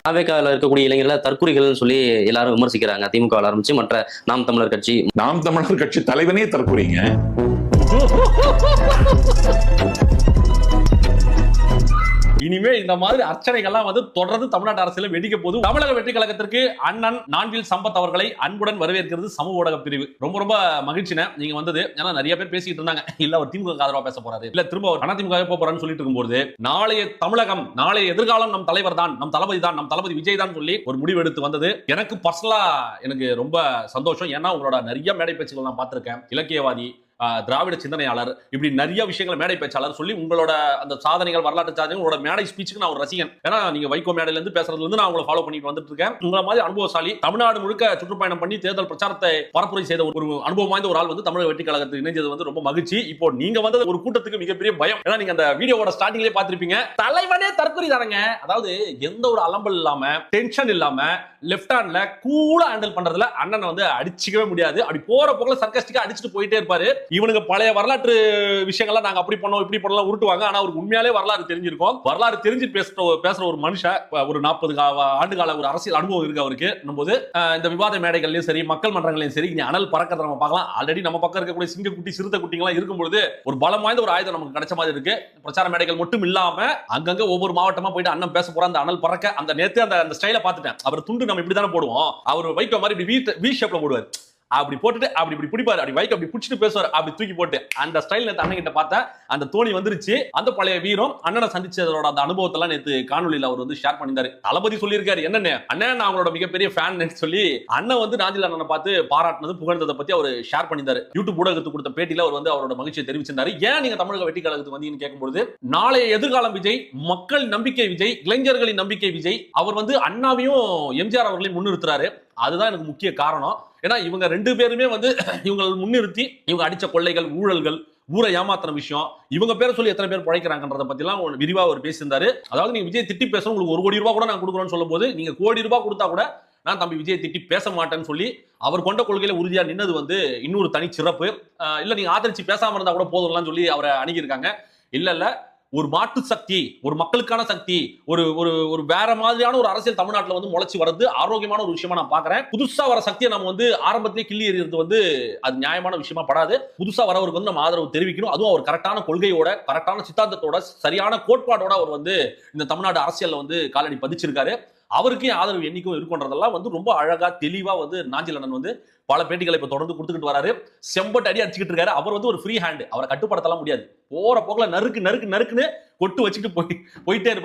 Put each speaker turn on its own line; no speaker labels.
தாவேக்கால இருக்கக்கூடிய இளைஞர்களை தற்குறிகள்னு சொல்லி எல்லாரும் விமர்சிக்கிறாங்க. திமுக ஆரம்பிச்சு மற்ற நாம் தமிழர் கட்சி.
நாம் தமிழர் கட்சி தலைவனே தற்குறிங்க.
இனிமே இந்த மாதிரி அர்ச்சனைகள்லாம் வந்து தொடர்ந்து தமிழ்நாட்டு அரசியல வெடிக்க போது. தமிழக வெற்றி கழகத்திற்கு அண்ணன் நான்கில் சம்பத் அவர்களை அன்புடன் வரவேற்கிறது சமூக ஊடக பிரிவு. ரொம்ப ரொம்ப மகிழ்ச்சின நீங்க வந்தது. ஏன்னா நிறைய பேர் பேசிட்டு இருந்தாங்க, இல்ல அவர் திமுக ஆதரவா பேச போறாரு, இல்ல திரும்ப அவர் அதிமுக போறான்னு சொல்லிட்டு இருக்கும்போது, நாளைய தமிழகம், நாளைய எதிர்காலம் நம் தலைவர் தான், நம் தளபதி தான், நம் தளபதி விஜய் தான் சொல்லி ஒரு முடிவு எடுத்து வந்தது. எனக்கு பர்சனலா எனக்கு ரொம்ப சந்தோஷம். ஏன்னா உங்களோட நிறைய மேடை பேச்சுகள் நான் பார்த்திருக்கேன். இலக்கியவாதி, திராவிட சிந்தனையாளர், இப்படி நிறைய விஷயங்களை மேடை பேச்சாளர் சொல்லி உங்களோட அந்த சாதனைகள், வரலாற்று சாதனைகள், உங்களோட மேடை ஸ்பீச்சுக்கு நான் ஒரு ரசிகன். ஏன்னா நீங்க வைகோ மேடையில இருந்து பேசுறதுல இருந்து நான் உங்களை ஃபாலோ பண்ணிட்டு வந்துட்டு இருக்கேன். உங்களை மாதிரி அனுபவசாலி, தமிழ்நாடு முழுக்க சுற்றுப்பயணம் பண்ணி தேர்தல் பிரச்சாரத்தை பரப்புரை செய்த ஒரு அனுபவம் வாய்ந்த ஒரு ஆள் வந்து தமிழக வெற்றி கழகத்துக்கு இணைஞ்சது வந்து ரொம்ப மகிழ்ச்சி. இப்போ நீங்க வந்தது ஒரு கூட்டத்துக்கு மிகப்பெரிய பயம். ஏன்னா நீங்க அந்த வீடியோவோட ஸ்டார்டிங்லேயே பார்த்திருப்பீங்க, தலைவனே தற்கொலை தானங்க. அதாவது எந்த ஒரு அலம்பல் இல்லாம, டென்ஷன் இல்லாம, லெஃப்ட் ஹேண்ட்ல கூலா ஹேண்டில் பண்றதுல அண்ணனை வந்து அடிச்சுக்கவே முடியாது. அப்படி போற போக்குல சர்க்காஸ்டிக்கா அடிச்சுட்டு போயிட்டே இருப்பாரு. இவனுக்கு பழைய வரலாற்று விஷயங்கள்லாம் நாங்க அப்படி பண்ணோம் இப்படி பண்ணலாம் உருட்டுவாங்க. ஆனா அவருக்கு உண்மையாலே வரலாறு தெரிஞ்சிருக்கும். வரலாறு தெரிஞ்சு பேசுற ஒரு மனுஷன், ஒரு 40 ஆண்டு கால ஒரு அரசியல் அனுபவம் இருக்கு அவருக்கு. போது இந்த விவாத மேடைகள்லயும் சரி, மக்கள் மன்றங்களையும் சரி, இங்க அனல் பறக்கிறத நம்ம பார்க்கலாம். ஆல்ரெடி நம்ம பக்கம் இருக்கக்கூடிய சிங்க குட்டி, சிறுத்தை குட்டிங்கெல்லாம் இருக்கும்போது ஒரு பலம் வாய்ந்த ஒரு ஆயுதம் நமக்கு கிடைச்ச மாதிரி இருக்கு. பிரச்சார மேடைகள் மட்டும் இல்லாம அங்கங்க ஒவ்வொரு மாவட்டமா போயிட்டு அண்ணன் பேச போற அந்த அனல் பறக்க, அந்த நேத்து அந்த ஸ்டைல பார்த்துட்டேன். அவர் துண்டு நம்ம இப்படி தானே போடுவோம், அவர் வைக்கோ மாதிரி இப்படி வி ஷேப்ல போடுவார். அப்படி போட்டுட்டு அப்படி இப்படி பிடிப்பாரு, அப்படி வைக்க அப்படி பிடிச்சிட்டு பேசுவார், அப்படி தூக்கி போட்டு அந்த ஸ்டைல் அண்ணன் கிட்ட பார்த்தா அந்த தோணி வந்துருச்சு. அந்த பழைய வீரம் அண்ணனை சந்திச்சதோட அந்த அனுபவத்தெல்லாம் நேத்து காணொலியில அவர் வந்து ஷேர் பண்ணியிருந்தாரு. தளபதி சொல்லியிருக்காரு, என்னன்னு அண்ணன் நான் அவங்களோட மிகப்பெரிய ஃபேன் சொல்லி அண்ணன் வந்து நாஞ்சில் அண்ணனை பார்த்து பாராட்டினது, புகழ்ந்ததை பத்தி அவர் ஷேர் பண்ணியிருந்தாரு. யூடியூப் ஊடகத்துக்கு கொடுத்த பேட்டியில அவர் வந்து அவரோட மகிழ்ச்சியை தெரிவிச்சிருந்தாரு. ஏன் நீங்க தமிழக வெற்றி கழகத்துக்கு வந்தீங்கன்னு கேட்கும்போது, நாளைய எதிர்காலம் விஜய், மக்கள் நம்பிக்கை விஜய், இளைஞர்களின் நம்பிக்கை விஜய், அவர் வந்து அண்ணாவையும் எம்ஜிஆர் அவர்களையும் முன்னிறுத்துறாரு. அதுதான் எனக்கு முக்கிய காரணம். ஏன்னா இவங்க ரெண்டு பேருமே வந்து இவங்க முன்னிறுத்தி இவங்க அடிச்ச கொள்ளைகள், ஊழல்கள், ஊரை ஏமாத்தின விஷயம், இவங்க பேரை சொல்லி எத்தனை பேர் பழைக்கிறாங்கன்றத பத்தி எல்லாம் விரிவா அவர் பேசியிருந்தாரு. அதாவது நீங்க விஜய் திட்டி பேச உங்களுக்கு 1 கோடி ரூபாய் கூட நான் கொடுக்குறோம்னு சொல்லும் போது, நீங்க கோடி ரூபாய் கொடுத்தா கூட நான் தம்பி விஜய் திட்டி பேச மாட்டேன்னு சொல்லி அவர் கொண்ட கொள்கையில உறுதியா நின்னது வந்து இன்னொரு தனி சிறப்பு. இல்ல நீங்க ஆதரிச்சு பேசாம இருந்தா கூட போதும்லாம் சொல்லி அவரை அணுகியிருக்காங்க. இல்ல ஒரு மாற்று சக்தி, ஒரு மக்களுக்கான சக்தி, ஒரு ஒரு வேற மாதிரியான ஒரு அரசியல் தமிழ்நாட்டில் வந்து முளைச்சி வரது ஆரோக்கியமான ஒரு விஷயமா நான் பாக்குறேன். புதுசா வர சக்தியை நம்ம வந்து ஆரம்பத்திலே கிள்ளி எறியறது வந்து அது நியாயமான விஷயமா படாது. புதுசா வரவருக்கு வந்து நம்ம ஆதரவு தெரிவிக்கணும். அதுவும் அவர் கரெக்டான கொள்கையோட, கரெக்டான சித்தாந்தத்தோட, சரியான கோட்பாடோட அவர் வந்து இந்த தமிழ்நாடு அரசியல்ல வந்து காலடி பதிச்சிருக்காரு. அவருக்கு ஆதரவு எண்ணிக்கும் இருக்குன்றதெல்லாம் வந்து ரொம்ப அழகா தெளிவா வந்து நாஞ்சில் அண்ணன் வந்து பல பேட்டிகளை இப்ப தொடர்ந்து கொடுத்துக்கிட்டு வராரு. செம்பட்டு அடி அடிச்சுக்கிட்டு இருக்காரு. அவர் வந்து ஒரு ஃப்ரீ ஹேண்ட், அவரை கட்டுப்படுத்தலாம் முடியாது. போற போக்குல நறுக்கு நறுக்கு நறுக்குன்னு கொட்டு வச்சுட்டு போயிட்டே இருப்பாரு.